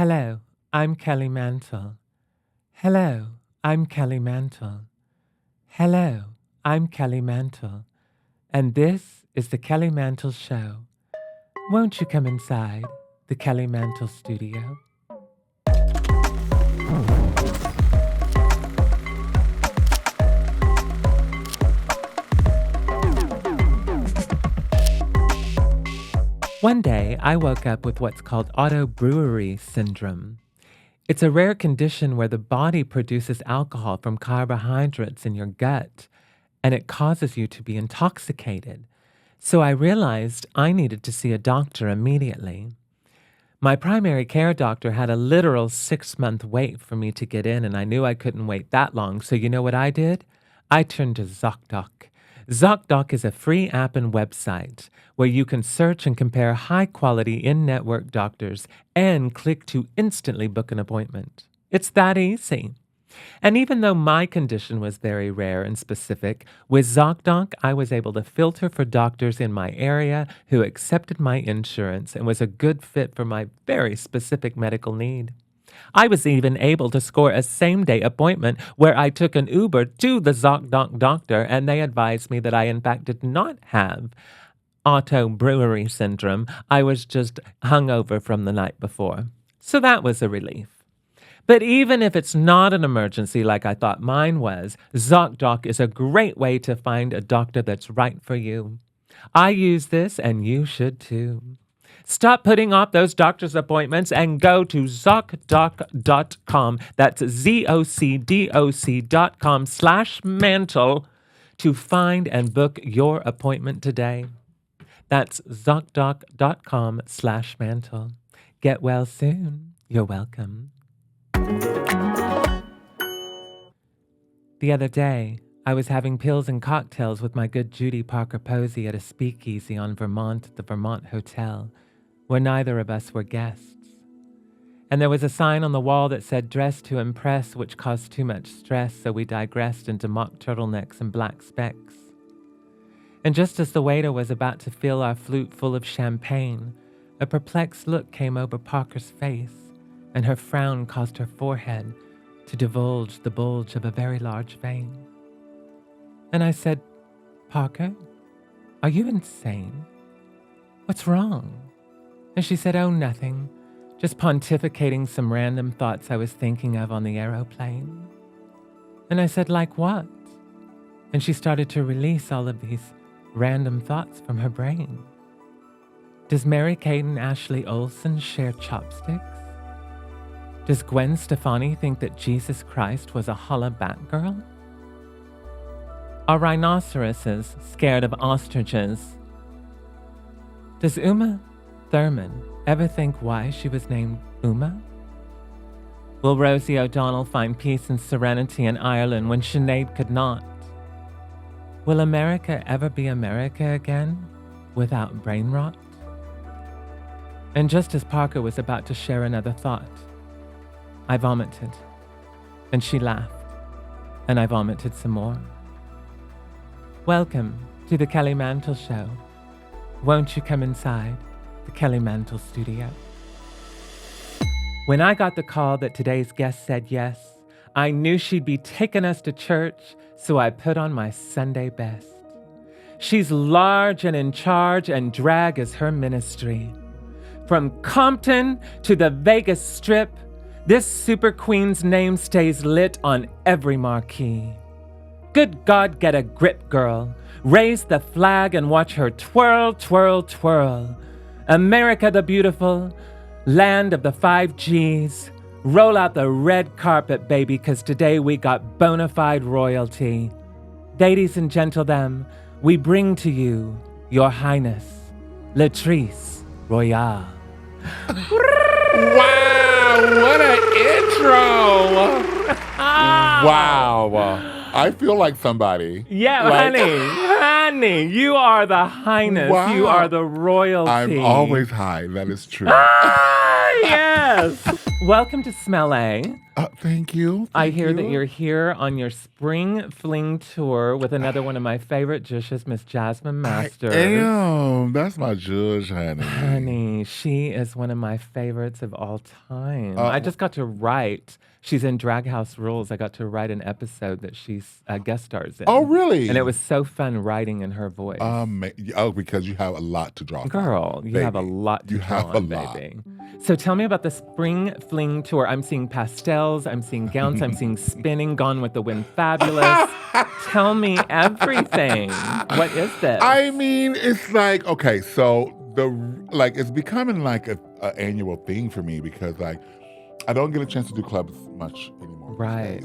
Hello, I'm Kelly Mantle. Hello, I'm Kelly Mantle. Hello, I'm Kelly Mantle. And this is the Kelly Mantle Show. Won't you come inside the Kelly Mantle Studio? One day, I woke up with what's called auto-brewery syndrome. It's a rare condition where the body produces alcohol from carbohydrates in your gut, and it causes you to be intoxicated. So I realized I needed to see a doctor immediately. My primary care doctor had a literal 6-month wait for me to get in, and I knew I couldn't wait that long. So you know what I did? I turned to ZocDoc. ZocDoc is a free app and website where you can search and compare high-quality in-network doctors and click to instantly book an appointment. It's that easy. And even though my condition was very rare and specific, with ZocDoc, I was able to filter for doctors in my area who accepted my insurance and was a good fit for my very specific medical need. I was even able to score a same-day appointment where I took an Uber to the ZocDoc doctor, and they advised me that I, in fact, did not have auto-brewery syndrome. I was just hungover from the night before. So that was a relief. But even if it's not an emergency like I thought mine was, ZocDoc is a great way to find a doctor that's right for you. I use this, and you should too. Stop putting off those doctor's appointments and go to ZocDoc.com. That's ZocDoc.com/mantle to find and book your appointment today. That's ZocDoc.com/mantle. Get well soon. You're welcome. The other day, I was having pills and cocktails with my good Judy Parker Posey at a speakeasy on Vermont at the Vermont Hotel, where neither of us were guests. And there was a sign on the wall that said, "Dress to impress," which caused too much stress, so we digressed into mock turtlenecks and black specs. And just as the waiter was about to fill our flute full of champagne, a perplexed look came over Parker's face, and her frown caused her forehead to divulge the bulge of a very large vein. And I said, "Parker, are you insane? What's wrong?" And she said, "Oh, nothing. Just pontificating some random thoughts I was thinking of on the aeroplane." And I said, "Like what?" And she started to release all of these random thoughts from her brain. Does Mary-Kate and Ashley Olsen share chopsticks? Does Gwen Stefani think that Jesus Christ was a holla Batgirl? Are rhinoceroses scared of ostriches? Does Uma Thurman ever think why she was named Uma? Will Rosie O'Donnell find peace and serenity in Ireland when Sinead could not? Will America ever be America again without brain rot? And just as Parker was about to share another thought, I vomited, and she laughed, and I vomited some more. Welcome to the Kelly Mantle Show. Won't you come inside the Kelly Mantle Studio? When I got the call that today's guest said yes, I knew she'd be taking us to church, so I put on my Sunday best. She's large and in charge, and drag is her ministry. From Compton to the Vegas Strip, this super queen's name stays lit on every marquee. Good God, get a grip, girl. Raise the flag and watch her twirl, twirl, twirl. America the beautiful, land of the 5 Gs. Roll out the red carpet, baby, 'cause today we got bona fide royalty. Ladies and gentlemen, we bring to you, Your Highness, Latrice Royale. Wow, what an intro! Wow. I feel like somebody. Yeah, honey, you are the highness. Wow. You are the royalty. I'm always high. That is true. Yes. Welcome to Smell A. Thank you. I Thank hear that you. you're here on your spring fling tour with another one of my favorite judges, Miss Jasmine Masters. I am. That's my judge, honey. Honey, she is one of my favorites of all time. I just got to write. She's in Drag House Rules. I got to write an episode that she's guest stars in. Oh, really? And it was so fun writing in her voice. Because you have a lot to draw from. Girl, you have a lot to draw on, baby. So tell me about the Spring Fling Tour. I'm seeing pastels, I'm seeing gowns, I'm seeing spinning, Gone with the Wind Fabulous. Tell me everything. What is this? I mean, it's like, okay, so it's becoming like a annual thing for me because like I don't get a chance to do clubs much anymore. Right.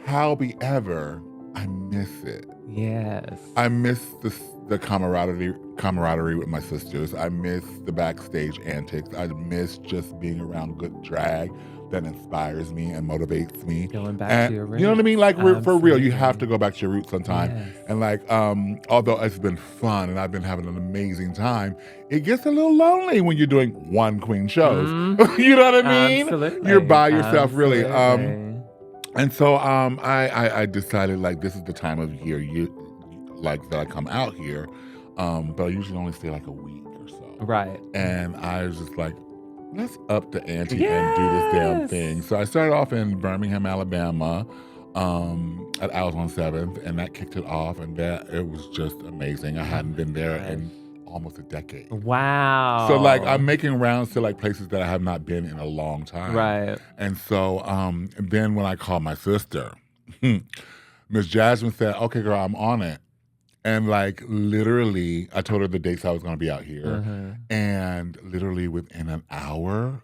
However, I miss it. Yes. I miss the camaraderie with my sisters. I miss the backstage antics. I miss just being around good drag that inspires me and motivates me. Going back to your roots. You know what I mean? Like, Absolutely. for real, you have to go back to your roots sometime. Yes. And like, although it's been fun and I've been having an amazing time, it gets a little lonely when you're doing one queen shows. Mm-hmm. You know what I mean? Absolutely. You're by yourself, really. Absolutely. And so I decided like this is the time of year that I come out here, but I usually only stay like a week or so. Right. And I was just like, let's up the ante and do this damn thing. So I started off in Birmingham, Alabama, at Owls on 7th, and that kicked it off, and it was just amazing. I hadn't been there in almost a decade. Wow. So like I'm making rounds to like places that I have not been in a long time. Right. And so then when I called my sister, Miss Jasmine said, okay, girl, I'm on it. And like literally, I told her the dates I was going to be out here. And literally within an hour,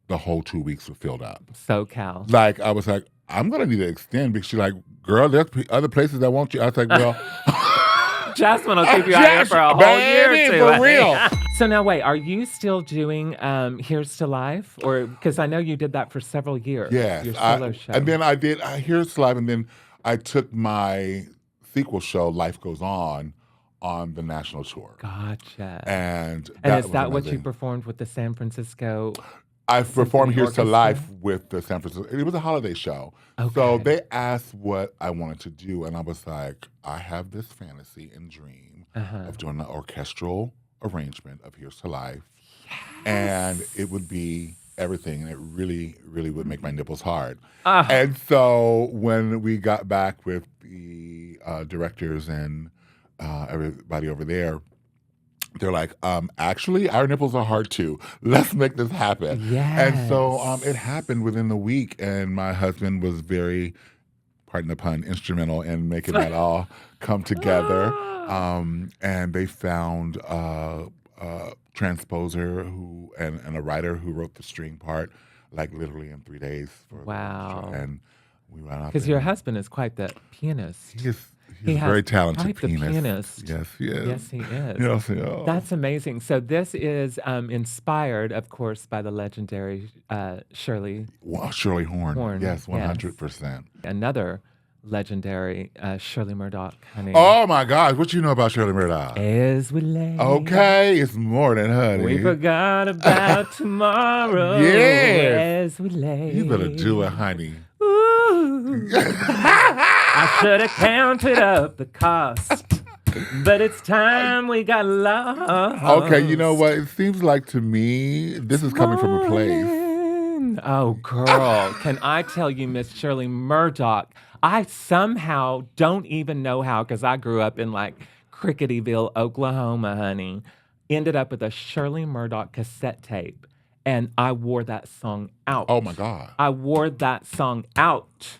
the whole 2 weeks were filled up. SoCal. Like I was like, I'm going to need to extend because she's like, girl, there's other places that want you. I was like, well. Jasmine will keep you out here for a whole year or two. For real. So now wait, are you still doing Here's to Life? Or because I know you did that for several years. Yes. Your solo show. And then I did Here's to Life, and then I took my sequel show, Life Goes On the national tour. Gotcha. And is that what you performed with the San Francisco? I performed Here's Orchestra? to Life with the San Francisco. It was a holiday show. Okay. So they asked what I wanted to do, and I was like, I have this fantasy and dream of doing an orchestral arrangement of Here's to Life. Yes. And it would be everything, and it really, really would make my nipples hard. And so when we got back with the directors and everybody over there, they're like, actually, our nipples are hard too. Let's make this happen. Yes. And so it happened within the week, and my husband was very, pardon the pun, instrumental in making that all come together. And they found a transposer and a writer who wrote the string part, like literally in 3 days. Wow. And we went out because your husband is quite the pianist. He's a very talented pianist. Yes, he is. Yes, he is. Yes, he is. That's amazing. So this is inspired, of course, by the legendary Shirley Horn. Yes, 100%. Another legendary Shirley Murdoch, honey. Oh, my gosh. What you know about Shirley Murdoch? As we lay. Okay, it's more than honey. We forgot about tomorrow. Yes. As we lay. You better do it, honey. Ooh. I should have counted up the cost, but it's time we got lost. Okay, you know what? It seems like to me, this is coming from a place. Oh, girl. Can I tell you, Miss Shirley Murdoch, I somehow don't even know how, because I grew up in like Cricketyville, Oklahoma, honey, ended up with a Shirley Murdoch cassette tape, and I wore that song out. Oh, my God. I wore that song out.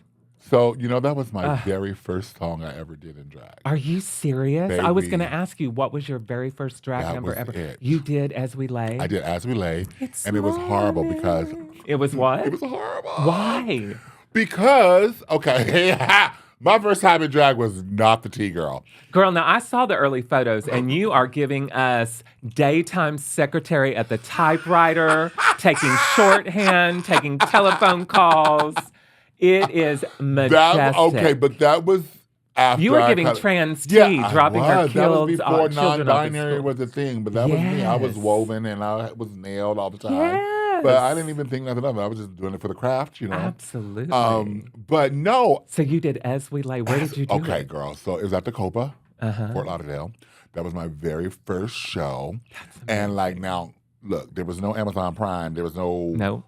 So, that was my very first song I ever did in drag. Are you serious? Baby. I was going to ask you, what was your very first drag That number was ever? it. You did As We Lay? I did As We Lay, and it was horrible because... It was what? It was horrible. Why? Because, okay, my first time in drag was not the T-girl. Girl, now I saw the early photos, and you are giving us daytime secretary at the typewriter, taking shorthand, taking telephone calls. It is majestic. But that was after you were giving trans tea, dropping her That was kills before children off the non-binary school. was a thing, but that was me. I was woven and I was nailed all the time. Yes. But I didn't even think nothing of it. I was just doing it for the craft, you know. Absolutely. But no. So you did As We Lay. Where did you do it? Okay, girl. So it was at the Copa, Fort Lauderdale. That was my very first show. And like now, look, there was no Amazon Prime. There was no,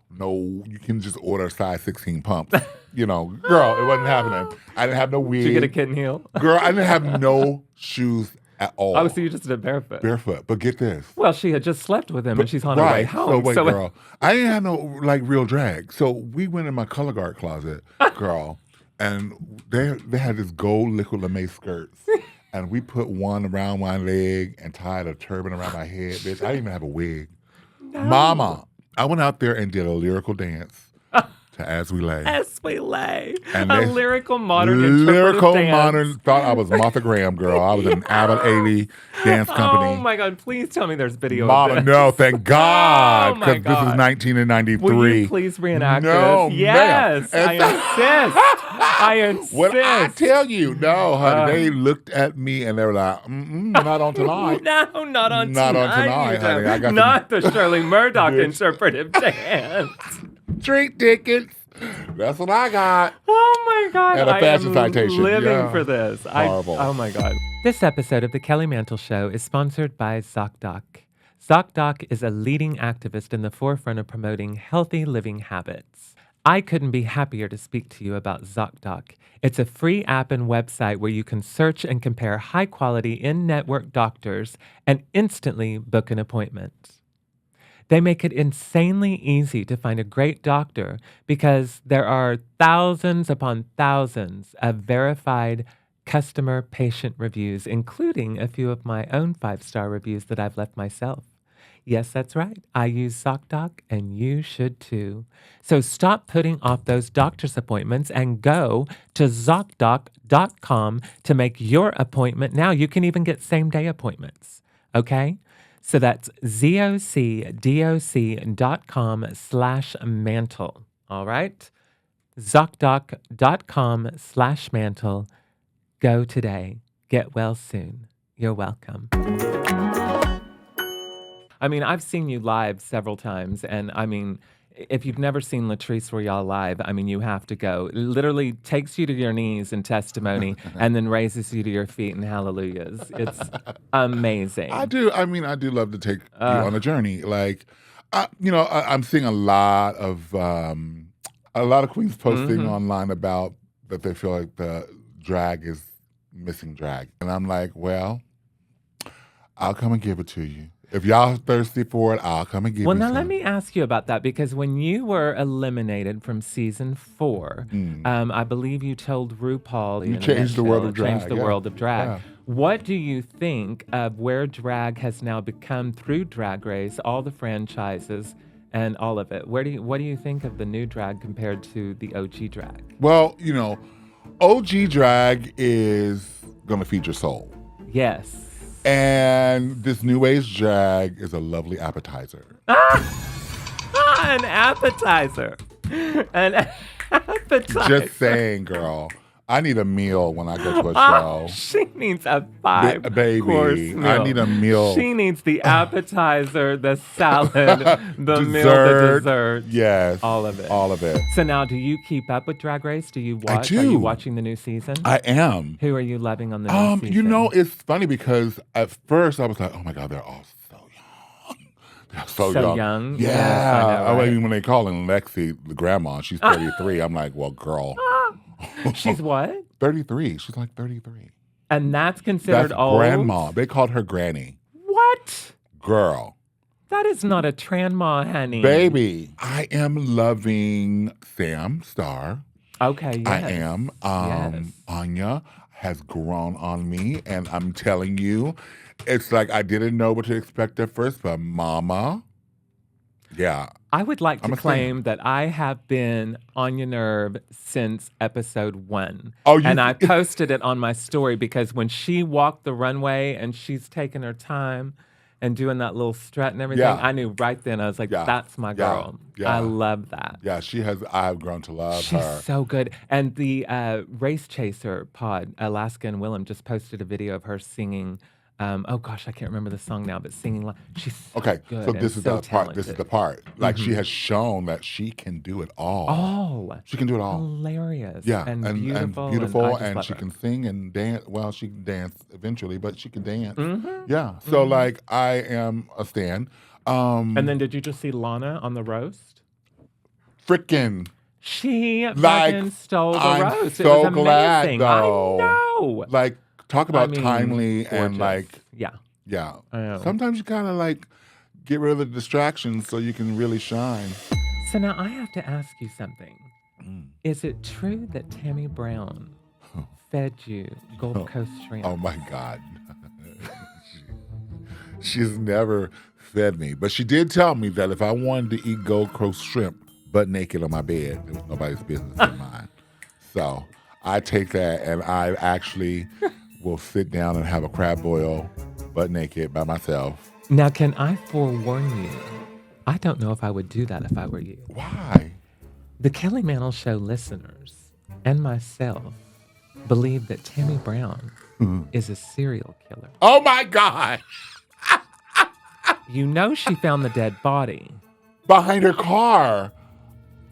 you can just order size 16 pumps. You know, girl, it wasn't happening. I didn't have no wig. Did you get a kitten heel? Girl, I didn't have no shoes at all. Oh, so you just did barefoot. Barefoot. But get this. Well, she had just slept with him and she's on her way home. So wait, girl. I didn't have no like real drag. So we went in my color guard closet, girl, and they had this gold liquid lame skirts. And we put one around my leg and tied a turban around my head, bitch. I didn't even have a wig. No. Mama, I went out there and did a lyrical dance to As We Lay. As We Lay. And a lyrical modern interpretative dance. Modern, thought I was Martha Graham, girl. I was in an Abbott Ailey dance company. Oh my God, please tell me there's video Mama, of this. no, thank God. Because this is 1993. Will you please reenact this? Yes, I insist. I insist. What I tell you, no, honey, they looked at me and they were like, not on tonight. No, not on tonight. Not on tonight, honey. I got not the Shirley Murdoch interpretive dance. Drink tickets. That's what I got. Oh my God. And a fashion citation. Living for this. Horrible. Oh my God. This episode of The Kelly Mantle Show is sponsored by ZocDoc. ZocDoc is a leading activist in the forefront of promoting healthy living habits. I couldn't be happier to speak to you about ZocDoc. It's a free app and website where you can search and compare high-quality in-network doctors and instantly book an appointment. They make it insanely easy to find a great doctor because there are thousands upon thousands of verified customer patient reviews, including a few of my own 5-star reviews that I've left myself. Yes, that's right. I use ZocDoc, and you should too. So stop putting off those doctor's appointments and go to ZocDoc.com to make your appointment now. You can even get same-day appointments, okay? So that's ZocDoc.com/mantle, all right? ZocDoc.com/mantle. Go today. Get well soon. You're welcome. I mean, I've seen you live several times, and I mean, if you've never seen Latrice Royale live, I mean, you have to go. It literally takes you to your knees in testimony and then raises you to your feet in hallelujahs. It's amazing. I do love to take you on a journey. Like, I'm seeing a lot of queens posting online about that they feel like the drag is missing drag. And I'm like, well, I'll come and give it to you. If y'all thirsty for it, I'll come and give you some. Well, now let me ask you about that, because when you were eliminated from season 4, I believe you told RuPaul... You changed the world of drag. Changed the world of drag. Yeah. What do you think of where drag has now become through Drag Race, all the franchises, and all of it? What do you think of the new drag compared to the OG drag? Well, OG drag is going to feed your soul. Yes. And this new age drag is a lovely appetizer. An appetizer. An appetizer. Just saying, girl. I need a meal when I go to a show. She needs a 5-course meal. I need a meal. She needs the appetizer, the salad, the meal, the dessert. Yes. All of it. All of it. So now, do you keep up with Drag Race? Do you watch? I do. Are you watching the new season? I am. Who are you loving on the new season? It's funny because at first I was like, oh my God, they're all so young. They're so young. Yeah. Yes, I know, right? I mean, when they call in Lexi the grandma, she's 33. I'm like, well, girl. She's what? 33. She's like 33. And that's considered old? Grandma. They called her granny. What? Girl. That is not a tranma, honey. Baby. I am loving Sam Starr. Okay, yes. I am. Yes. Anya has grown on me, and I'm telling you, it's like I didn't know what to expect at first, but mama, yeah. I would like to claim that I have been on your nerve since episode 1. And I posted it on my story because when she walked the runway and she's taking her time and doing that little strut and everything, I knew right then, I was like, that's my girl. I love that. Yeah, I've grown to love her. She's so good. And the Race Chaser pod, Alaska and Willem, just posted a video of her singing Oh gosh, I can't remember the song now, but singing live. She's so Okay, good so and this is so the part. This is talented. the part. Like she has shown that she can do it all. Oh, She can do it all. hilarious. Yeah, and and beautiful. I just and love she her. can sing and dance. Well, she can dance eventually, but she can dance. Mm-hmm. Yeah. So like, I am a stan. And then did you just see Lana on the roast? Freaking. She Like, fucking stole the I'm roast. so It was glad amazing. though. I know. Like, talk about I mean, timely and gorgeous. like, Yeah. yeah. I know. Sometimes you kind of like get rid of the distractions so you can really shine. So now I have to ask you something. Is it true that Tammie Brown fed you Gold Coast shrimp? Oh my God. She's never fed me, but she did tell me that if I wanted to eat Gold Coast shrimp butt naked on my bed, it was nobody's business but mine. So I take that and I actually will sit down and have a crab boil butt naked by myself. Now, can I forewarn you? I don't know if I would do that if I were you. Why? The Kelly Mantle Show listeners and myself believe that Tammie Brown is a serial killer. Oh my God. You know she found the dead body. Behind her car.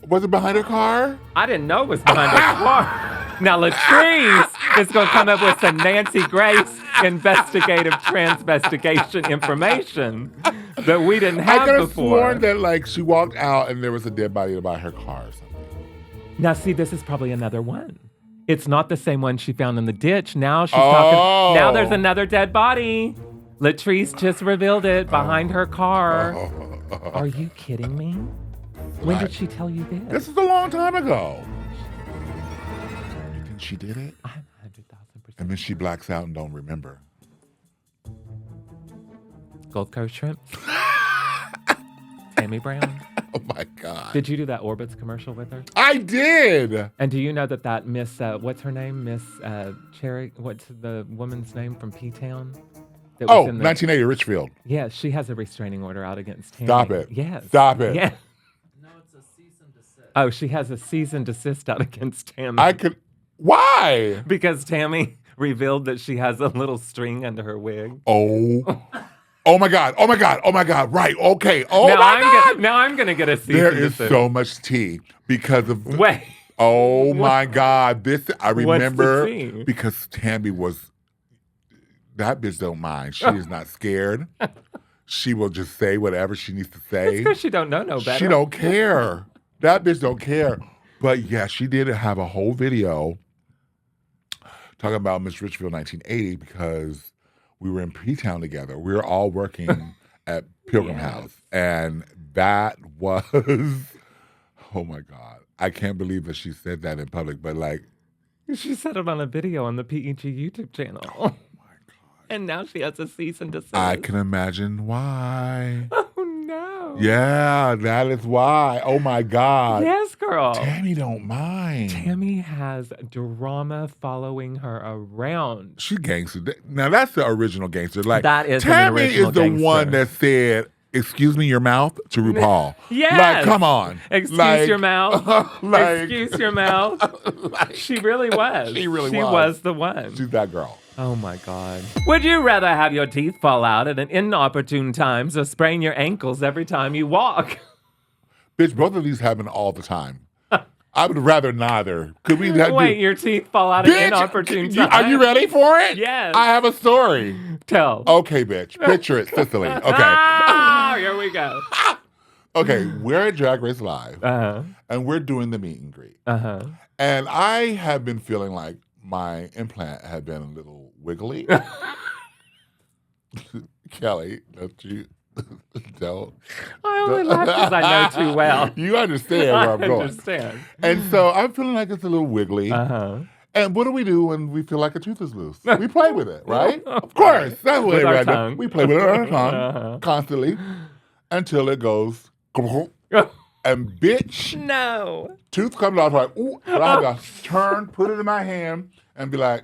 Was it behind her car? I didn't know it was behind her car. Now Latrice is going to come up with some Nancy Grace investigative transvestigation information that we didn't have I could have before. sworn that like she walked out and there was a dead body by her car or something. Now see, this is probably another one. It's not the same one she found in the ditch. Now she's talking. Now there's another dead body. Latrice just revealed it behind her car. Are you kidding me? When did she tell you this? This is a long time ago. You think she did it? I'm 100,000%. And then she blacks out and don't remember. Gold Coast shrimp. Tammie Brown. Oh my God. Did you do that Orbitz commercial with her? I did. And do you know that Miss, what's her name? Miss Cherry, what's the woman's name from P-Town? That was in the, 1980 Richfield. Yeah, she has a restraining order out against Tammie. Stop it. Yes. Stop it. Yeah. No, it's a cease and desist. Oh, she has a cease and desist out against Tammie. Why? Because Tammie revealed that she has a little string under her wig. Oh my God. Oh my God. Oh my God. Right. Okay. Oh my God. Now I'm going to get a cease There and is desist. so much tea because of. Wait. Oh my God. I remember What's the tea? because Tammie was. That bitch don't mind. She is not scared. She will just say whatever she needs to say. It's because she don't know no better. She don't care. That bitch don't care. But yeah, she did have a whole video talking about Miss Richfield 1980 because we were in P-Town together. We were all working at Pilgrim House. And that was, oh my God. I can't believe that she said that in public, but like. She said it on a video on the PEG YouTube channel. And now she has a cease and desist. I can imagine why. Oh, no. Yeah, that is why. Oh, my God. Yes, girl. Tammie don't mind. Tammie has drama following her around. She gangster. Now, that's the original gangster. Like, That is Tammie an original is the gangster. one that said, "Excuse me, your mouth," to RuPaul. Yes. Like, come on. Excuse your mouth. Like, Excuse your mouth. like, She really was. She really She was. was the one. She's that girl. Oh my God. Would you rather have your teeth fall out at an inopportune times or sprain your ankles every time you walk? Bitch, both of these happen all the time. I would rather neither. Could we Wait, your teeth fall out at inopportune times? Are you ready for it? Yes. I have a story. Tell. Okay, bitch. Picture it, Sicily. Okay. Ah, here we go. Okay, we're at Drag Race Live, Uh-huh. and we're doing the meet and greet. Uh-huh. And I have been feeling like my implant had been a little wiggly. Kelly, don't you don't? I only laugh because I know too well. You understand where I'm I going. understand. And so I'm feeling like it's a little wiggly. Uh-huh. And what do we do when we feel like a tooth is loose? We play with it, right? Of course. That's what With our we do. tongue. We play with it on our tongue Uh-huh. constantly until it goes. And bitch, No. tooth comes out like, ooh, and I have to turn, put it in my hand, and be like,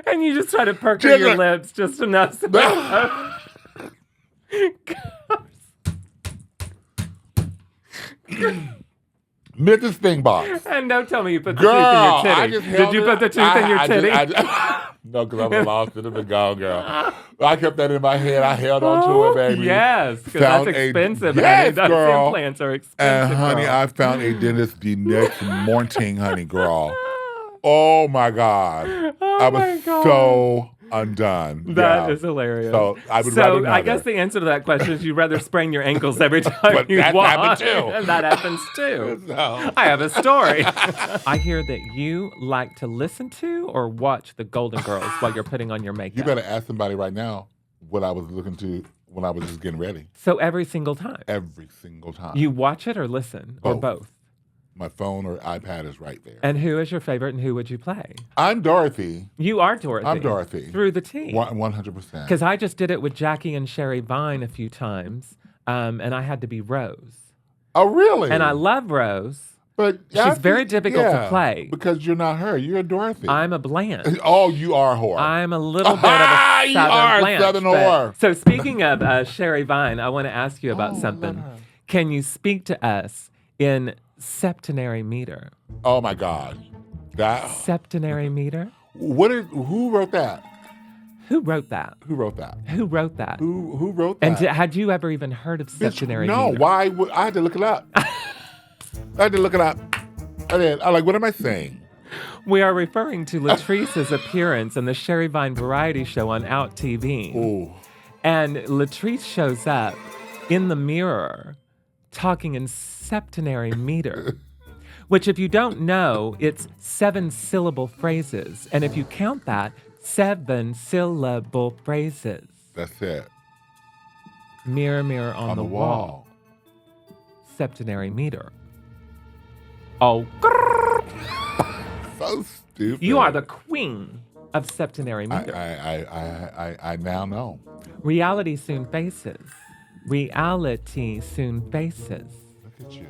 And you just try to perk your lips just enough. Mrs. Stingbox. And don't tell me you put the Girl, tooth in your I titty. just Did held you it. put the tooth in your titty? No, because I lost it in the gone, girl. I kept that in my head. I held on to it, baby. Yes, because that's expensive. Yes, Those girl. implants are expensive, And honey, girl. I found a dentist the next morning, honey, girl. Oh my God. I was so undone. That is hilarious. So I would rather So I guess the answer to that question is you'd rather sprain your ankles every time you walk. Happened too. And that happens too. So. I have a story. I hear that you like to listen to or watch the Golden Girls while you're putting on your makeup. You better ask somebody right now what I was looking to when I was just getting ready. So every single time? Every single time. You watch it or listen? Or both? My phone or iPad is right there. And who is your favorite and who would you play? I'm Dorothy. You are Dorothy. I'm Dorothy. Through the T. 100%. Because I just did it with Jackie and Sherry Vine a few times, and I had to be Rose. Oh, really? And I love Rose. But she's very difficult to play. Because you're not her. You're Dorothy. I'm a Blanche. Oh, you are a whore. I'm a little bit of a you are Blanche. Southern whore. So speaking of Sherry Vine, I want to ask you about something. Can you speak to us in septenary meter? Oh my God. Septenary meter? Who wrote that? Who wrote that? Who wrote that? Who wrote that? Who wrote that? And had you ever even heard of septenary meter? No, why would I had to look it up. I did. I'm like, what am I saying? We are referring to Latrice's appearance in the Sherry Vine variety show on Out TV. Ooh. And Latrice shows up in the mirror talking in septenary meter, which if you don't know, it's 7-syllable phrases. And if you count that, 7-syllable phrases. That's it. Mirror, mirror on the wall. Septenary meter. Oh, so stupid. You are the queen of septenary meter. I now know. Reality soon faces. Reality soon faces. Look at you.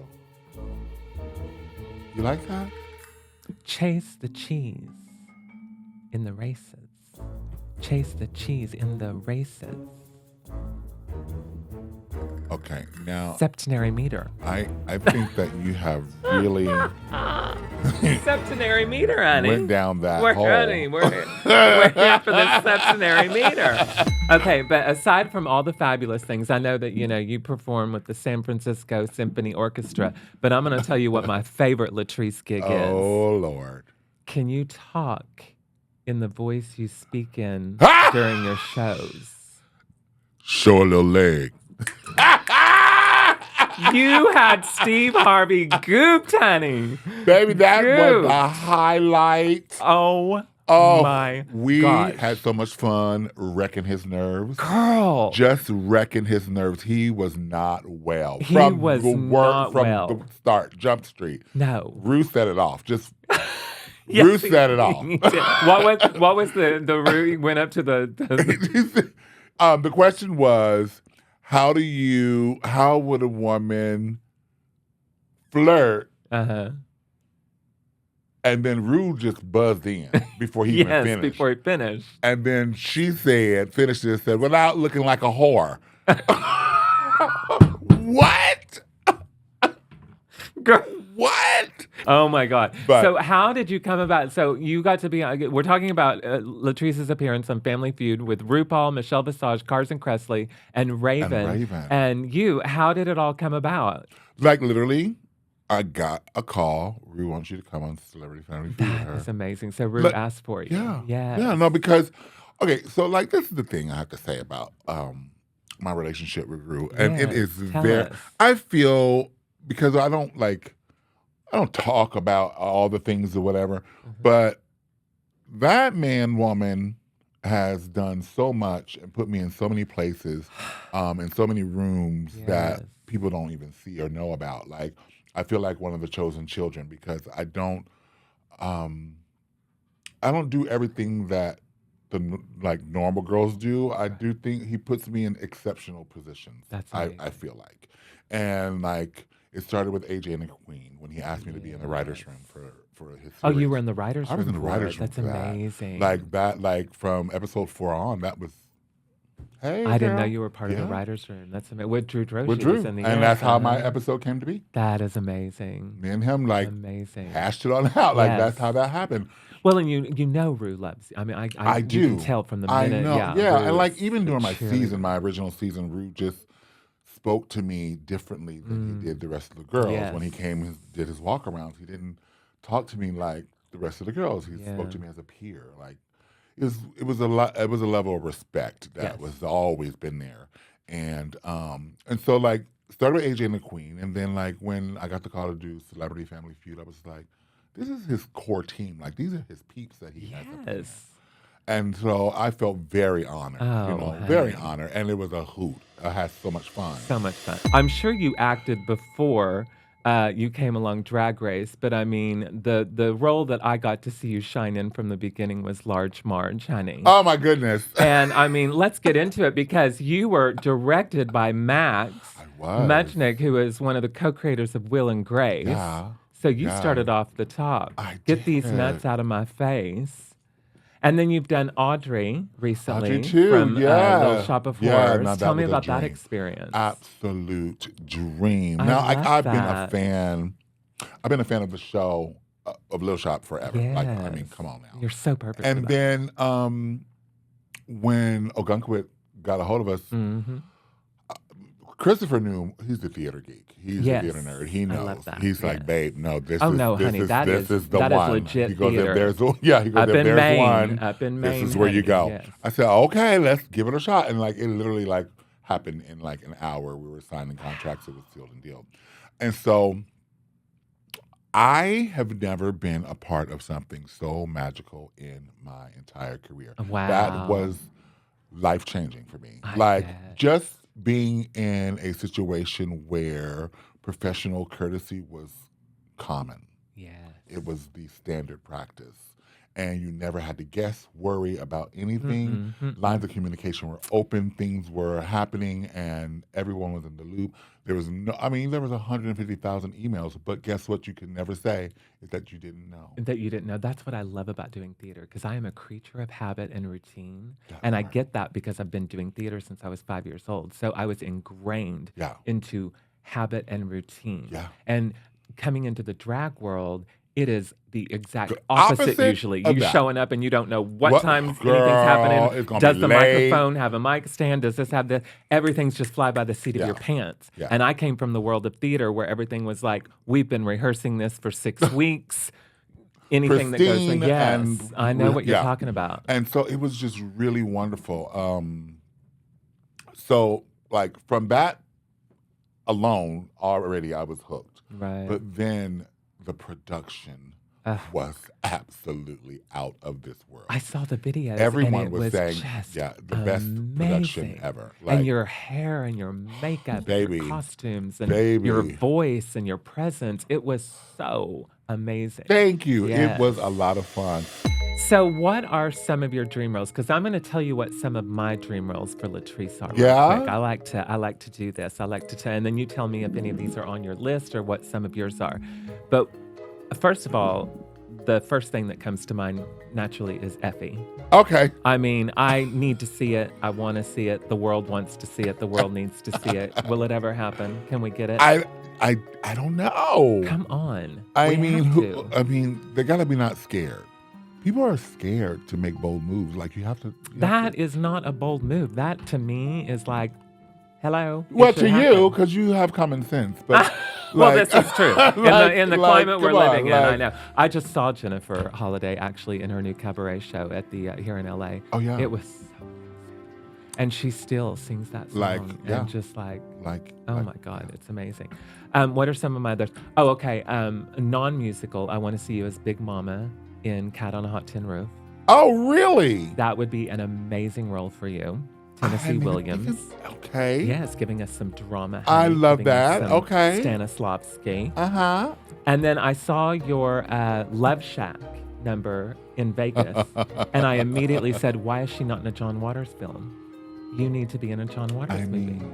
You like that? Chase the cheese in the races. Chase the cheese in the races. Okay, now septenary meter. I think that you have really septenary meter, honey. Went down that hole. Honey, we're here for the septenary meter. Okay, but aside from all the fabulous things, I know that you perform with the San Francisco Symphony Orchestra, but I'm going to tell you what my favorite Latrice gig is. Oh Lord! Can you talk in the voice you speak in during your shows? Show a little leg. You had Steve Harvey gooped, honey. Baby, that was the highlight. Oh my gosh. We had so much fun wrecking his nerves. Girl. Just wrecking his nerves. He was not well. He was not well. From the start, Jump Street. No. Ruth set it off. Just... Yes, Ruth set it off. What was the Ruth? He went up to the question was, how would a woman flirt? Uh-huh. And then Rue just buzzed in before he even finished. Before he finished. And then she finished it and said, without looking like a whore. What? Girl. What? Oh my God. But, so how did you come about? So you got to be, we're talking about Latrice's appearance on Family Feud with RuPaul, Michelle Visage, Carson Kressley, and Raven. And you, how did it all come about? Like literally, I got a call. Rue wants you to come on Celebrity Family Feud with her. That's amazing. So Rue asked for you. Yeah. Yes. Yeah, no, because, okay, so like this is the thing I have to say about my relationship with Rue. And it is I feel, because I don't talk about all the things or whatever, but that woman has done so much and put me in so many places, in so many rooms that people don't even see or know about. Like, I feel like one of the chosen children because I don't do everything that the normal girls do. I do think he puts me in exceptional positions. That's I feel like, and like. It started with AJ and the Queen when he asked me to be in the writer's room for his series. Oh, you were in the writer's room? I was in the writer's room. That's amazing. Like from episode 4 on, that was Hey, I didn't know girl. you were part of the writer's room. That's amazing. With Drew Droshi With Drew. was in the And that's how my episode came to be. That is amazing. Me and him, like, amazing. hashed it on out. Like, that's how that happened. Well, and you know Rue loves you. I mean, I do. You can tell from the minute. I know. Yeah, and like even during my season, my original season, Rue just spoke to me differently than he did the rest of the girls. When he came and did his walk-arounds, he didn't talk to me like the rest of the girls. He spoke to me as a peer. Like it was a level of respect that was always been there. And so like started with AJ and the Queen, and then like when I got the call to do Celebrity Family Feud, I was like, this is his core team. Like these are his peeps that he has up there. And so I felt very honored, very honored. And it was a hoot. I had so much fun. So much fun. I'm sure you acted before you came along Drag Race, but I mean, the role that I got to see you shine in from the beginning was Large Marge, honey. Oh, my goodness. And I mean, let's get into it because you were directed by Max Mechnick, who is one of the co-creators of Will and Grace. Yeah. So you started off the top. Get these nuts out of my face. And then you've done Audrey recently from Little Shop of Horrors. Tell me about that experience. Absolute dream. Now, I've been a fan. I've been a fan of the show of Little Shop forever. Like, I mean, come on now. You're so perfect. And then when Ogunkwit got a hold of us, Christopher knew he's the theater geek. He's a theater nerd. He knows. I love that. He's like, babe, no, this is the one. Legit he goes, theater. If there's one, up in Maine, this is where you go. Yes. I said, okay, let's give it a shot. And like it literally like happened in like an hour. We were signing contracts. It was sealed and deal. And so I have never been a part of something so magical in my entire career. Wow. That was life-changing for me. Just being in a situation where professional courtesy was common. Yes. It was the standard practice. And you never had to guess, worry about anything. Lines of communication were open, things were happening, and everyone was in the loop. There was 150,000 emails, but guess what you could never say is that you didn't know. That you didn't know. That's what I love about doing theater, because I am a creature of habit and routine. And I get that because I've been doing theater since I was 5 years old. So I was ingrained into habit and routine. And coming into the drag world, it is the exact opposite usually. You showing up and you don't know what time anything's happening. Does the microphone have a mic stand? Does this have this? Everything's just fly by the seat of your pants. And I came from the world of theater where everything was like, we've been rehearsing this for 6 weeks. Anything that goes like, yes, I know what you're talking about. And so it was just really wonderful. So like from that alone, already I was hooked. Right. But then the production was absolutely out of this world. I saw the videos. Everyone was saying, the best production ever. Like, and your hair and your makeup, baby, your costumes, and your voice and your presence. It was so amazing. Thank you. It was a lot of fun. So what are some of your dream roles? Because I'm going to tell you what some of my dream roles for Latrice are. Real quick. I like to do this. I like to and then you tell me if any of these are on your list or what some of yours are. But first of all, the first thing that comes to mind naturally is Effie. Okay. I mean, I need to see it. I want to see it. The world wants to see it. The world needs to see it. Will it ever happen? Can we get it? I don't know. Come on. I mean, they gotta be not scared. People are scared to make bold moves. Like you have to. That is not a bold move. That to me is like, hello. Well, to you, because you have common sense. But well, this is true. In the climate we're living in, I know. I just saw Jennifer Holliday actually in her new cabaret show at the here in LA. Oh yeah. It was so and she still sings that song. And just oh my God, it's amazing. What are some of my others? Oh, okay. Non-musical, I want to see you as Big Mama in Cat on a Hot Tin Roof. Oh, really? That would be an amazing role for you. Tennessee Williams. Okay. Yes, giving us some drama. I love that. Okay. Stanislavski. Uh-huh. And then I saw your Love Shack number in Vegas, and I immediately said, why is she not in a John Waters film? You need to be in a John Waters movie.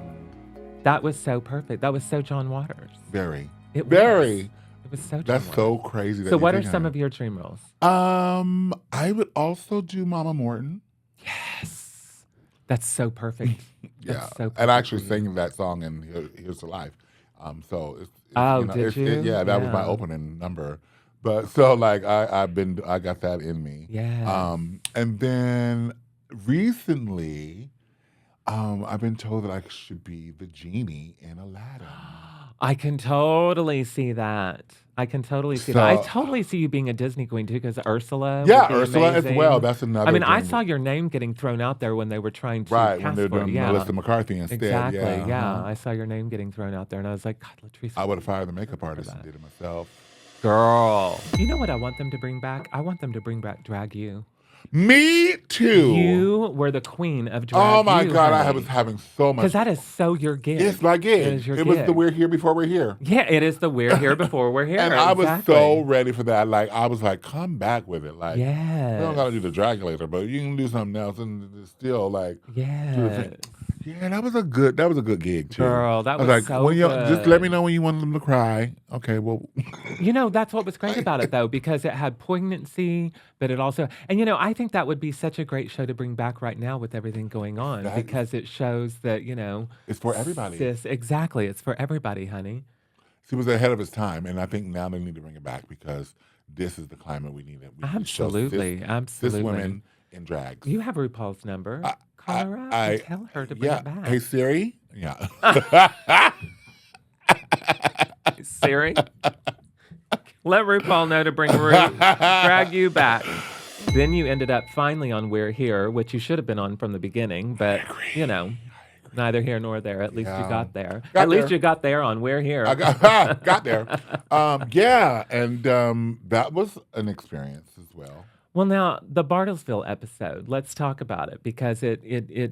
That was so perfect. That was so John Waters. Very. It was so John That's Waters. so crazy. So what are some of your dream roles? I would also do Mama Morton. Yes. That's so perfect. Yeah, That's so perfect and I actually for you. sang that song in Here's to Life. So it's Oh, you know, did you? yeah, that was my Yeah. opening number. But so like I got that in me. Yes. And then recently, I've been told that I should be the genie in Aladdin. I can totally see that. I can totally see that. I totally see you being a Disney queen too, because Ursula would be Ursula as well. amazing. That's another. I mean, I dream. saw your name getting thrown out there when they were trying to Right, when cast they're for it. doing Yeah, Melissa McCarthy instead. exactly. Yeah, Yeah, I saw your name getting thrown out there, and I was like, God, Latrice. I would have fired the makeup artist and did it myself. Girl, you know what I want them to bring back? I want them to bring back Drag You. Me too. You were the queen of Drag Oh my You, God, I honey. was having so much. Because that is so your gig. It's my gig. It is your It was gig. the We're Here Before We're Here. Yeah, it is the We're Here Before We're Here. And I was exactly. so ready for that. Like, I was like, come back with it. Like, yes. we don't got to do the Dragulator, but you can do something else and it's still like, yes. Yeah, that was a good gig too. Girl, that was like, so good. Just let me know when you want them to cry. Okay, well. You know, that's what was great about it though, because it had poignancy, but it also, and you know, I think that would be such a great show to bring back right now with everything going on, because it shows that, you know. It's for everybody. Exactly. It's for everybody, honey. He was ahead of his time, and I think now they need to bring it back because this is the climate we need. Absolutely. Cis women in drag. You have RuPaul's number. Call her up and tell her to bring it back. Hey, Siri? Yeah. Siri? Let RuPaul know to bring Drag You back. Then you ended up finally on We're Here, which you should have been on from the beginning, but, you know, neither here nor there. At least you got there. At least you got there on We're Here. I got there. And that was an experience as well. Well, now, the Bartlesville episode, let's talk about it, because it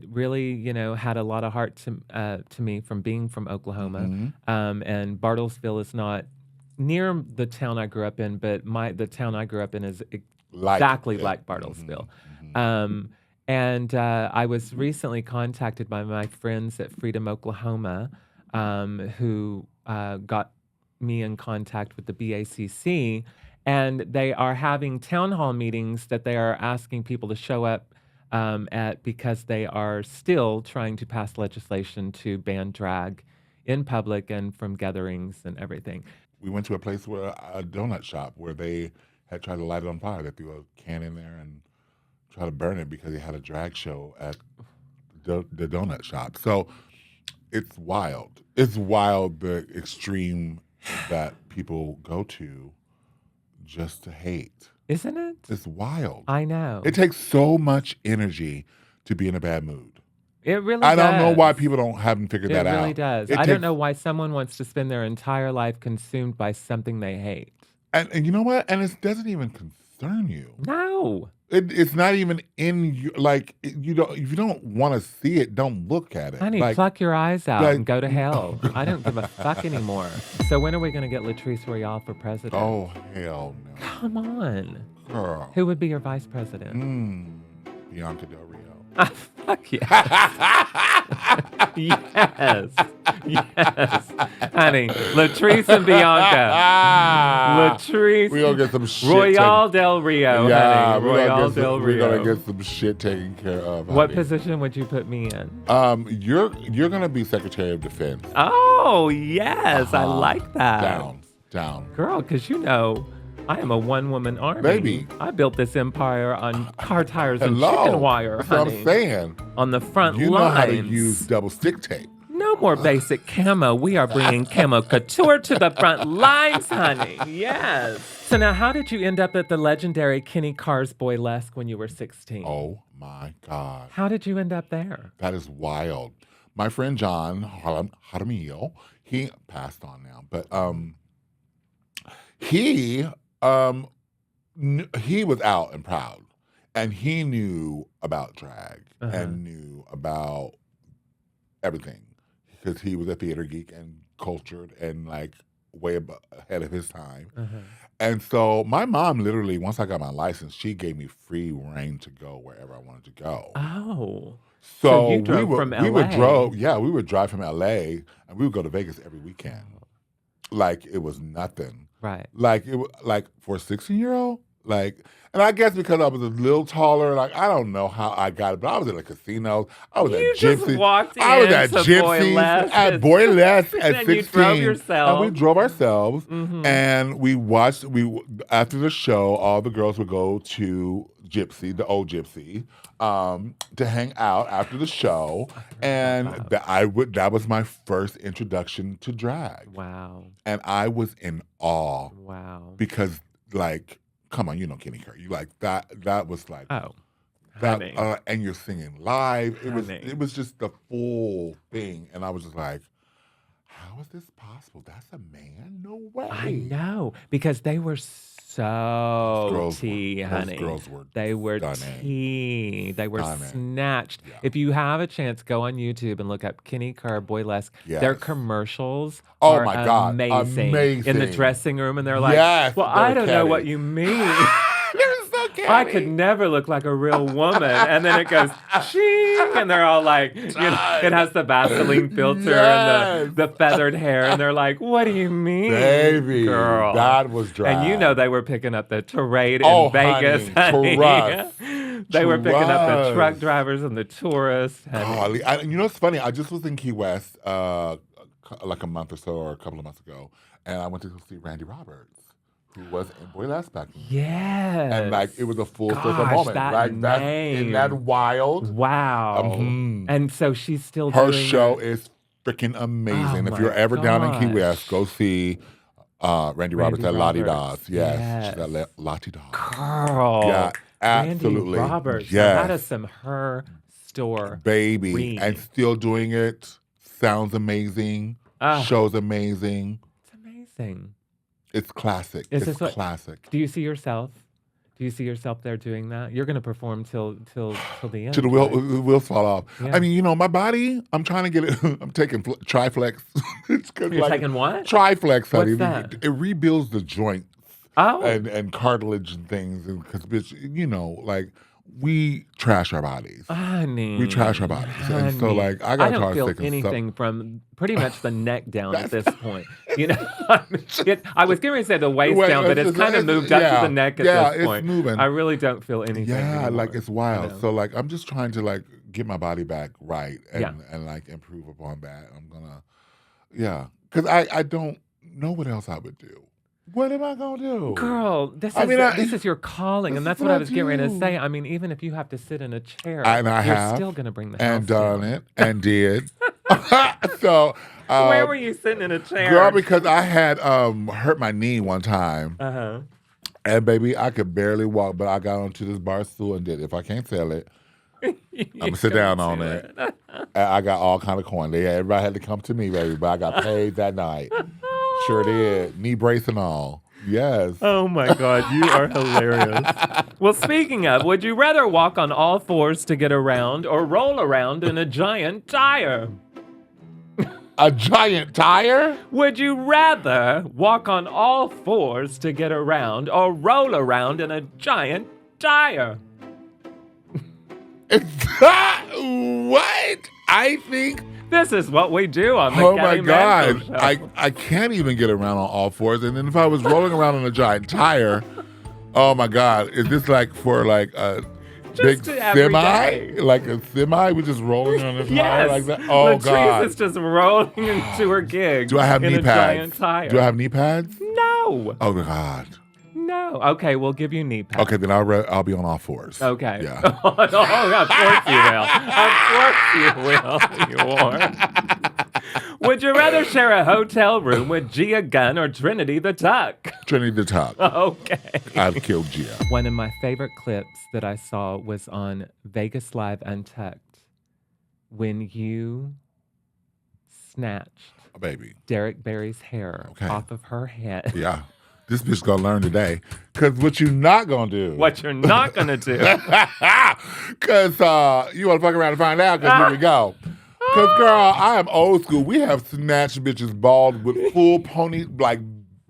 really, you know, had a lot of heart to me from being from Oklahoma. Mm-hmm. And Bartlesville is not near the town I grew up in, but the town I grew up in is exactly like Bartlesville. Mm-hmm. And I was recently contacted by my friends at Freedom, Oklahoma, who got me in contact with the BACC. And they are having town hall meetings that they are asking people to show up at, because they are still trying to pass legislation to ban drag in public and from gatherings and everything. We went to a place where a donut shop where they had tried to light it on fire. They threw a can in there and tried to burn it because they had a drag show at the donut shop. So it's wild. It's wild, the extreme that people go to just to hate. Isn't it? It's wild. I know. It takes so much energy to be in a bad mood. It really does. I don't know why people haven't figured that out. It really does. I don't know why someone wants to spend their entire life consumed by something they hate. And you know what? And it doesn't even concern you. No. It's not even in you. Like, you don't. If you don't want to see it, don't look at it. Honey, pluck your eyes out and go to hell. I don't give a fuck anymore. So when are we going to get Latrice Royale for president? Oh, hell no. Come on. Girl. Who would be your vice president? Bianca Del Rio. Fuck yes. Yes. Yes. Honey, Latrice and Bianca. Latrice. We're going to get some shit. Royale Del Rio, honey. Royale Del Rio. We're going to get some shit taken care of. Honey. What position would you put me in? You're going to be Secretary of Defense. Oh, yes. I like that. Down. Girl, because you know, I am a one-woman army. Baby. I built this empire on car tires and chicken wire, That's honey. what I'm saying. On the front lines. You know how to use double stick tape. No more basic camo. We are bringing camo couture to the front lines, honey. Yes. So now, how did you end up at the legendary Kenny Carr's Boylesque when you were 16? Oh, my God. How did you end up there? That is wild. My friend John Jaramillo, he passed on now, but he was out and proud, and he knew about drag and knew about everything because he was a theater geek and cultured and like way ahead of his time. And so my mom literally, once I got my license, she gave me free reign to go wherever I wanted to go. Oh. So you drove from LA. we would drive from LA and we would go to Vegas every weekend. Like it was nothing. Right. Like for a 16-year-old, Like, and I guess because I was a little taller, like I don't know how I got it, but I was at a casino. I was at You just Gypsy. walked in I was at to Gypsy's at Boyless at and 16. you drove yourself. And we drove ourselves, and we watched. After the show, all the girls would go to Gypsy, the old Gypsy, to hang out after the show, and that was my first introduction to drag. Wow. And I was in awe. Wow. Because like, come on, you know Kenny Kerr. You like that was like Oh. that Honey. And you're singing live. Honey. It was just the full thing. And I was just like, how is this possible? That's a man? No way. I know. Because they were so tea, honey. Those girls were They were stunning. tea. They were Stunning. snatched. Yeah. If you have a chance, go on YouTube and look up Kenny Kerr Boylesque. Yes. Their commercials Oh are my God. amazing. In the Amazing. dressing room, and they're like, Yes, well, they're I don't know catty. what you mean. They're so catty. I could never look like a real woman. And then it goes, shing, and they're all like, you know, it has the Vaseline filter and the feathered hair. And they're like, what do you mean, Baby, girl? that was drag. And you know they were picking up the parade in Vegas. Honey. Trust. They were picking up the Trust. truck drivers and the tourists. Golly. You know, it's funny. I just was in Key West like a month or so or a couple of months ago, and I went to go see Randy Roberts, who was in Boylesque back then. Yes. And like it was a full circle Gosh, moment. that Like that's name. in that wild. Wow. And so she's still Her doing show is freaking amazing. Oh if you're ever down in Key gosh. West, go see Randy Roberts at Lottie Roberts. Dawes. Yes. Yes. She's at Lottie Dawes. Girl. Yeah, absolutely. Randy Roberts. Yes. Now that is some her store. Baby. Read. And still doing it. Sounds amazing. Show's amazing. It's amazing. It's classic. Is It's this what- classic. Do you see yourself? Do you see yourself there doing that? You're going to perform till the end. Till the right? wheels fall off. Yeah. I mean, you know, my body, I'm trying to get it. I'm taking Triflex. It's 'cause, You're taking what? Triflex, honey. What's that? It rebuilds the joints Oh. and cartilage and things. Because, bitch, you know, like, we trash our bodies. Honey. We trash our bodies. And so, honey. like, I got to don't feel taking anything from pretty much the neck down at this point. You know, I was going to say the waist down, but it's kind of moved up to the neck at this point. It's moving. I really don't feel anything Yeah, anymore. like it's wild. You know? So like I'm just trying to like get my body back right and, Yeah. and like improve upon that. I'm gonna because I don't know what else I would do. What am I gonna do? Girl, this is your calling, and that's what I was getting ready to say. I mean, even if you have to sit in a chair, And I you're have still going to bring the and house done down. it and did. So Where were you sitting in a chair? girl, because I had hurt my knee one time. Uh-huh. And baby, I could barely walk, but I got onto this bar stool and did. If I can't sell it, I'm gonna sit down on it. And I got all kind of coin. Everybody had to come to me, baby, but I got paid that night. Sure did. Knee brace and all. Yes. Oh my God, you are hilarious. Well, speaking of, would you rather walk on all fours to get around or roll around in a giant tire? A giant tire? Would you rather walk on all fours to get around or roll around in a giant tire? What? I think. This is what we do on the Oh my Kelly Mantle God. Show. I can't even get around on all fours. And then if I was rolling around on a giant tire, oh my God. Is this like for like a big every semi? day. Like a semi? We just rolling on a tire Yes. like that? Oh Latrice God. is just rolling into her gig. Do I have in knee a giant pads? tire. Do I have knee pads? No. Oh God. No. Okay, we'll give you knee pads. Okay, then I'll be on all fours. Okay. Yeah. Oh, of course you will. Of course you will. You are. Would you rather share a hotel room with Gia Gunn or Trinity the Tuck? Trinity the Tuck. Okay. I'd kill Gia. One of my favorite clips that I saw was on Vegas Live Untucked when you snatched Oh, baby. Derek Barry's hair Okay. off of her head. Yeah. This bitch gonna learn today. Cause what you not gonna do. What you're not gonna do. Cause you wanna fuck around and find out, cause here we go. Cause girl, I am old school. We have snatched bitches bald with full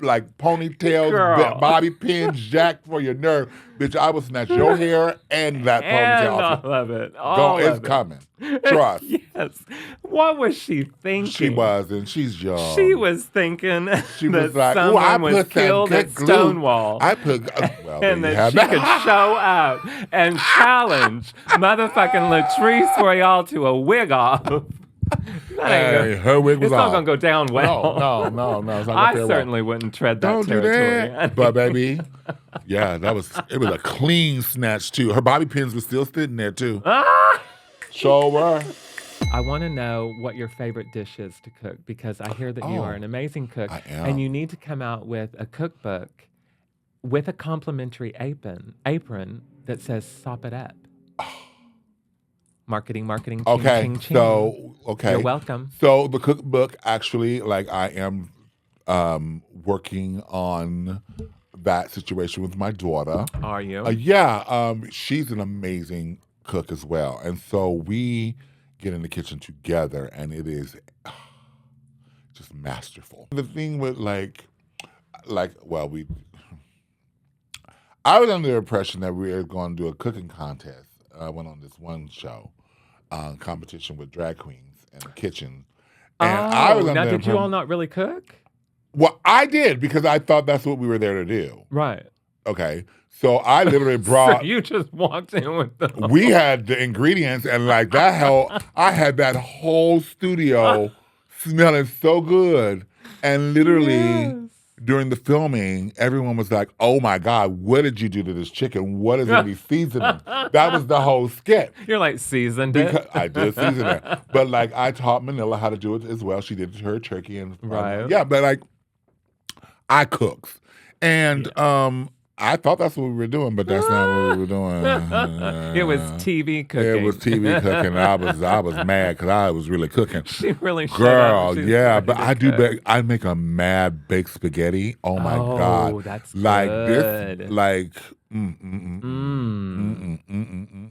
like ponytails, Girl. bobby pins, jacked for your nerve. Bitch, I will snatch your hair and that And ponytail off. all of it. All It's of it. coming. Trust. Yes. Yes. What was she thinking? She was, and she's young. She was thinking She that was like, someone I was put killed that at glue. Stonewall. I put, well, and there you that have she it. could show up and challenge motherfucking Latrice Royale to a wig off. Hey, her wig was it's off. not going to go down well. No. It's not gonna I fare certainly well. wouldn't tread that Don't territory. do that. But baby, yeah, it was a clean snatch too. Her bobby pins were still sitting there too. So were. I want to know what your favorite dish is to cook because I hear that you are an amazing cook. I am. And you need to come out with a cookbook with a complimentary apron that says "Sop it up." Marketing. Ching, Okay, ching, ching. so okay, You're welcome. So the cookbook actually, like, I am working on that situation with my daughter. Are you? Yeah, she's an amazing cook as well, and so we get in the kitchen together, and it is just masterful. The thing with well, I was under the impression that we were going to do a cooking contest. I went on this one show. Competition with drag queens in the kitchen. And I was now did you all not really cook? Well, I did because I thought that's what we were there to do. Right. Okay. So I literally brought. So you just walked in with the. We had the ingredients and like that hell. I had that whole studio smelling so good. And literally during the filming, everyone was like, "Oh my God, what did you do to this chicken? What is in these seasoning?" That was the whole skit. You're like seasoned it. I did season it, but like I taught Manila how to do it as well. She did her turkey and right. Yeah, but like I cooks, and I thought that's what we were doing, but that's not what we were doing. It was TV cooking. It was TV cooking. I was mad because I was really cooking. She really girl, yeah. But I do. I make a mad baked spaghetti. Oh my God, oh, that's like good. this, like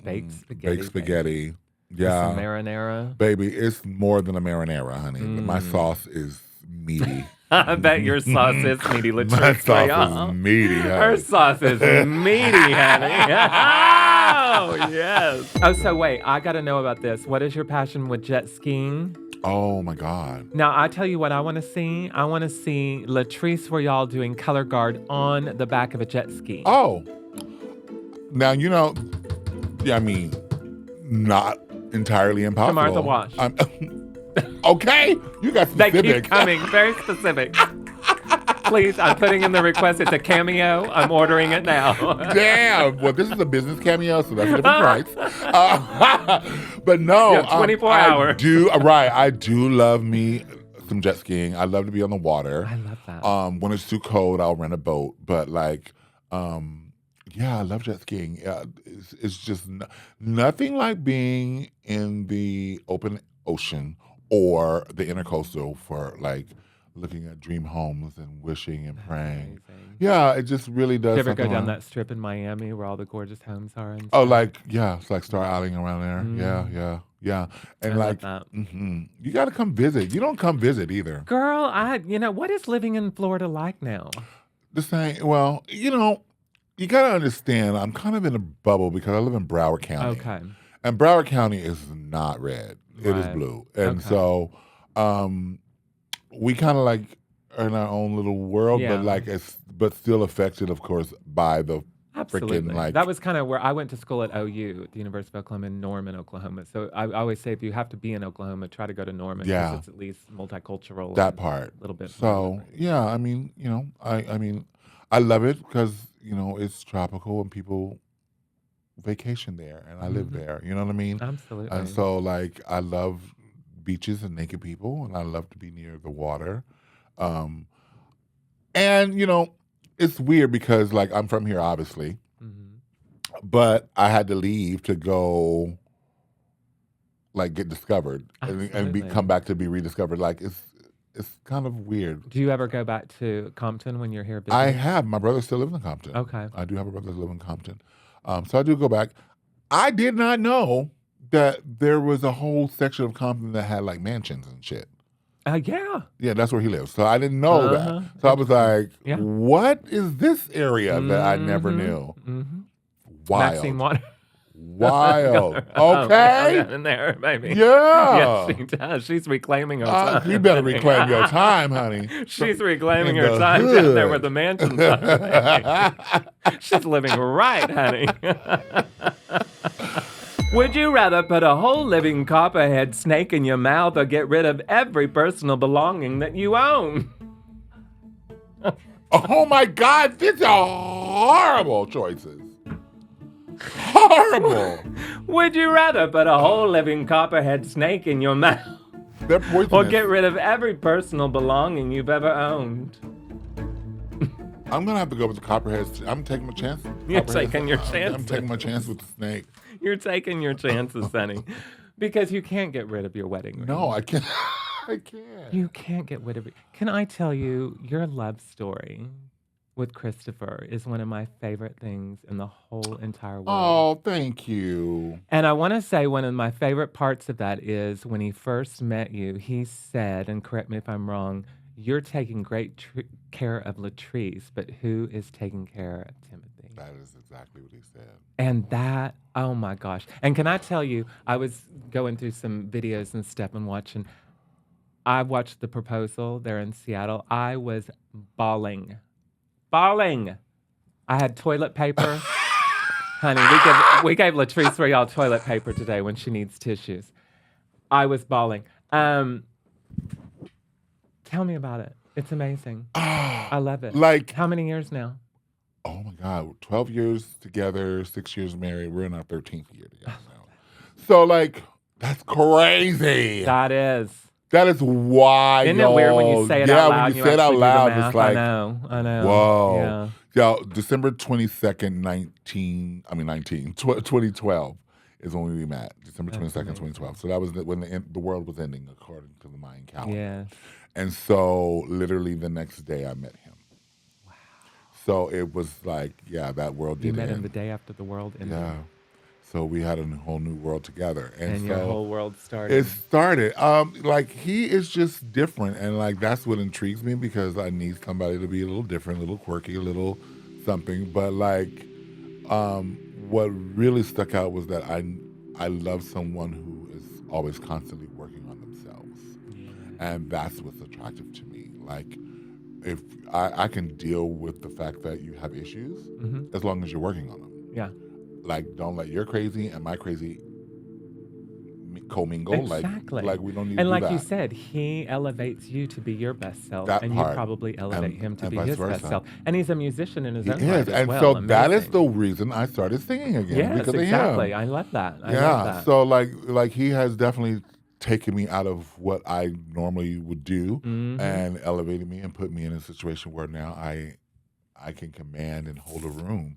baked spaghetti. Baked spaghetti. Yeah, some marinara. Baby, it's more than a marinara, honey. My sauce is meaty. I bet your sauce is meaty, Latrice. My sauce is meaty, honey. Her sauce is meaty, honey. Oh, yes. Oh, so wait, I got to know about this. What is your passion with jet skiing? Oh, my God. Now, I tell you what I want to see. I want to see Latrice Royale doing color guard on the back of a jet ski. Oh. Now, I mean, not entirely impossible. To Martha Wash. Okay, you got specific. They keep coming, very specific. Please, I'm putting in the request. It's a cameo. I'm ordering it now. Damn. Well, this is a business cameo, so that's a different price. But no, 24 hours. I do love me some jet skiing. I love to be on the water. I love that. When it's too cold, I'll rent a boat. But like, yeah, I love jet skiing. It's just nothing like being in the open ocean or the intercoastal for like looking at dream homes and wishing and praying. Amazing. Yeah, it just really does. Did you ever go down that strip in Miami where all the gorgeous homes are? And oh, it's like Star Island around there. Yeah. And you got to come visit. You don't come visit either. Girl, what is living in Florida like now? The same. Well, you got to understand, I'm kind of in a bubble because I live in Broward County. Okay. And Broward County is not red. It is blue. And so we kind of like are in our own little world, but still affected, of course, by the freaking like. That was kind of where I went to school at OU, at the University of Oklahoma in Norman, Oklahoma. So I always say if you have to be in Oklahoma, try to go to Norman because it's at least multicultural. That part. A little bit. So, yeah, I mean, I love it because, it's tropical and people vacation there and I live there. You know what I mean? Absolutely. And so like I love beaches and naked people and I love to be near the water. And it's weird because like I'm from here obviously. But I had to leave to go like get discovered and come back to be rediscovered. Like it's kind of weird. Do you ever go back to Compton when you're here visiting? I have. My brother still lives in Compton. Okay. I do have a brother that lives in Compton. So I do go back. I did not know that there was a whole section of Compton that had like mansions and shit. Yeah. Yeah, that's where he lives. So I didn't know that. So I was like, what is this area that I never knew? Mm-hmm. Wild. Maxine Water. wild. Down Okay. in there, baby. Yeah. Yes, she does. She's reclaiming her time. You better reclaim your time, honey. She's reclaiming In her the time down there hood. where the mansions are. She's living right, honey. Would you rather put a whole living copperhead snake in your mouth or get rid of every personal belonging that you own? Oh my God, these are horrible choices. Horrible. Would you rather put a whole living copperhead snake in your mouth They're poisonous. or get rid of every personal belonging you've ever owned? I'm gonna have to go with the copperhead. I'm taking my chance. You're taking your chances. I'm taking my chance with the snake. You're taking your chances, Sonny. Because you can't get rid of your wedding ring. No, I can't. I can't. You can't get rid of it. Can I tell you, your love story with Christopher is one of my favorite things in the whole entire world. Oh, thank you. And I want to say one of my favorite parts of that is when he first met you, he said, and correct me if I'm wrong, you're taking great care of Latrice, but who is taking care of Timothy? That is exactly what he said. And that, oh my gosh. And can I tell you, I was going through some videos and stuff and watching. I watched the proposal there in Seattle. I was bawling. Bawling. I had toilet paper. Honey, we gave Latrice Royale toilet paper today when she needs tissues. I was bawling. Tell me about it. It's amazing. I love it. Like, how many years now? Oh my God, 12 years together, 6 years married. We're in our 13th year together now. So like, that's crazy. That is. That is wild. Isn't it weird when you say it out loud? Yeah, when you say it out loud, it's like, I know. Whoa. Yeah. December 22nd, 2012 is when we met. December 22nd, 2012. So that was when the world was ending, according to the Mayan calendar. Yes. And so literally the next day I met him. Wow. So it was like, yeah, that world did end. You met him the day after the world ended. Yeah. So we had a whole new world together. And so your whole world started. It started. Like, he is just different. And, like, that's what intrigues me because I need somebody to be a little different, a little quirky, a little something. But, like, what really stuck out was that I love someone who is always constantly working on themselves. Yeah. And that's what's attractive to me. Like, if I can deal with the fact that you have issues as long as you're working on them. Yeah. Like, don't let your crazy and my crazy commingle. Exactly. Like we don't need and to do like that. you said, he elevates you to be your best self, That and part. you probably elevate him to be his versa. best self. And he's a musician in his own Yes, right as and well. so Amazing. that is the reason I started singing again. Yes, because exactly. of him. I love that. I yeah. love that. So like he has definitely taken me out of what I normally would do and elevated me and put me in a situation where now I can command and hold a room.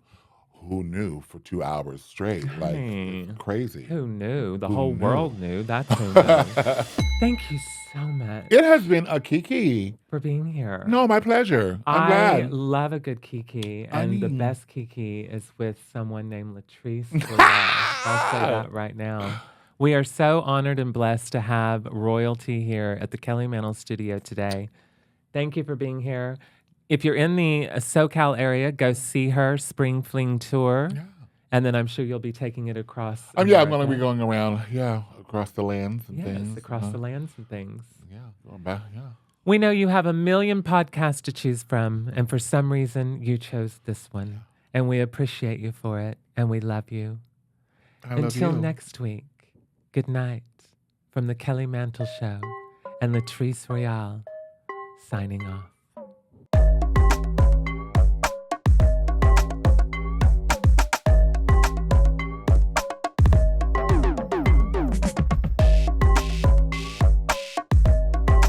Who knew for 2 hours straight? Like, it's crazy. Who knew? The whole world knew. That's who knew. Thank you so much. It has been a kiki. For being here. No, my pleasure. I'm I glad. love a good kiki, and the best kiki is with someone named Latrice Royale. I'll say that right now. We are so honored and blessed to have royalty here at the Kelly Mantle Studio today. Thank you for being here. If you're in the SoCal area, go see her Spring Fling Tour. Yeah. And then I'm sure you'll be taking it across America. I'm going to be going around, across the lands and things. Yes, across the lands and things. Yeah, going back, We know you have a million podcasts to choose from, and for some reason, you chose this one. Yeah. And we appreciate you for it, and we love you. Until next week, good night from the Kelly Mantle Show and Latrice Royale signing off.